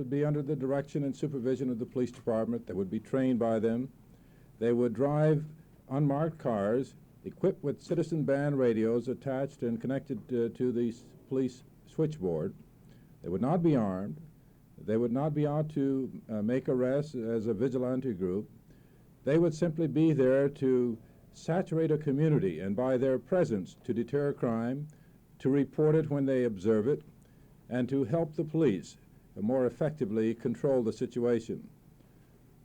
would be under the direction and supervision of the police department that would be trained by them. They would drive unmarked cars equipped with citizen band radios attached and connected to the police switchboard. They would not be armed. They would not be out to make arrests as a vigilante group. They would simply be there to saturate a community and by their presence to deter crime, to report it when they observe it, and to help the police more effectively control the situation.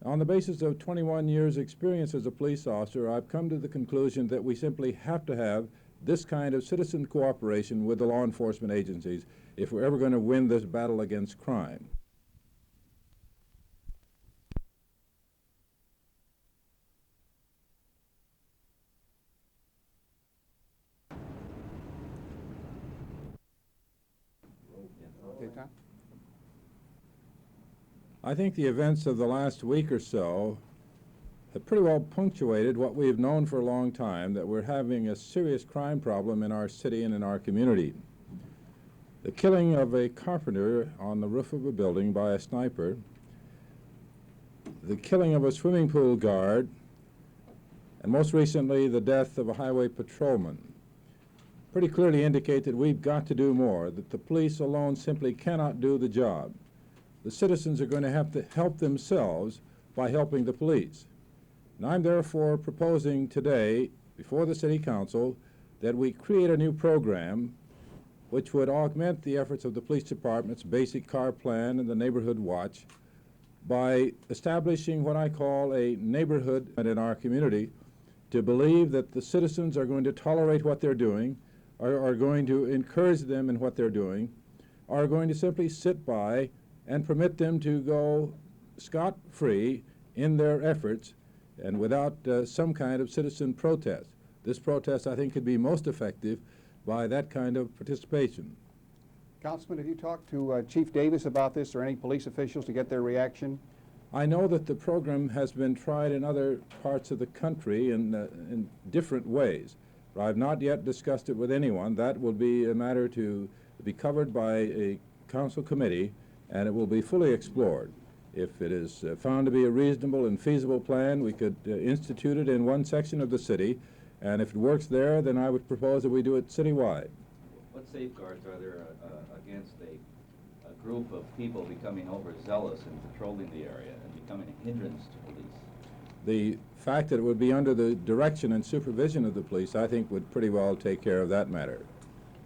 On the basis of 21 years' experience as a police officer, I've come to the conclusion that we simply have to have this kind of citizen cooperation with the law enforcement agencies if we're ever going to win this battle against crime. I think the events of the last week or so have pretty well punctuated what we have known for a long time, that we're having a serious crime problem in our city and in our community. The killing of a carpenter on the roof of a building by a sniper, the killing of a swimming pool guard, and most recently the death of a highway patrolman pretty clearly indicate that we've got to do more, that the police alone simply cannot do the job. The citizens are going to have to help themselves by helping the police. And I'm therefore proposing today before the City Council that we create a new program which would augment the efforts of the police department's basic car plan and the neighborhood watch by establishing what I call a neighborhood in our community to believe that the citizens are going to tolerate what they're doing, are going to encourage them in what they're doing, are going to simply sit by and permit them to go scot-free in their efforts and without some kind of citizen protest. This protest, I think, could be most effective by that kind of participation. Councilman, have you talked to Chief Davis about this or any police officials to get their reaction? I know that the program has been tried in other parts of the country in different ways, but I have not yet discussed it with anyone. That will be a matter to be covered by a council committee, and it will be fully explored. If it is found to be a reasonable and feasible plan, we could institute it in one section of the city, and if it works there, then I would propose that we do it citywide. What safeguards are there against a group of people becoming overzealous in patrolling the area and becoming a hindrance to police? The fact that it would be under the direction and supervision of the police, I think, would pretty well take care of that matter.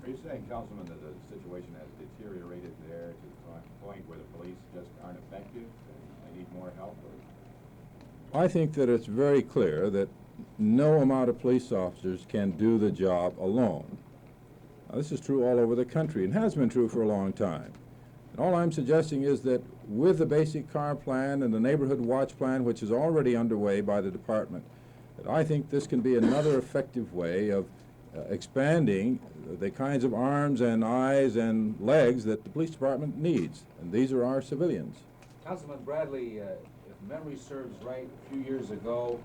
Are you saying, Councilman, that the situation has deteriorated there to the point where the police just aren't effective and they need more help? Or? I think that it's very clear that no amount of police officers can do the job alone. Now, this is true all over the country and has been true for a long time. And all I'm suggesting is that with the basic car plan and the neighborhood watch plan, which is already underway by the department, that I think this can be another effective way of expanding the kinds of arms and eyes and legs that the police department needs, and these are our civilians. Councilman Bradley, if memory serves right, a few years ago,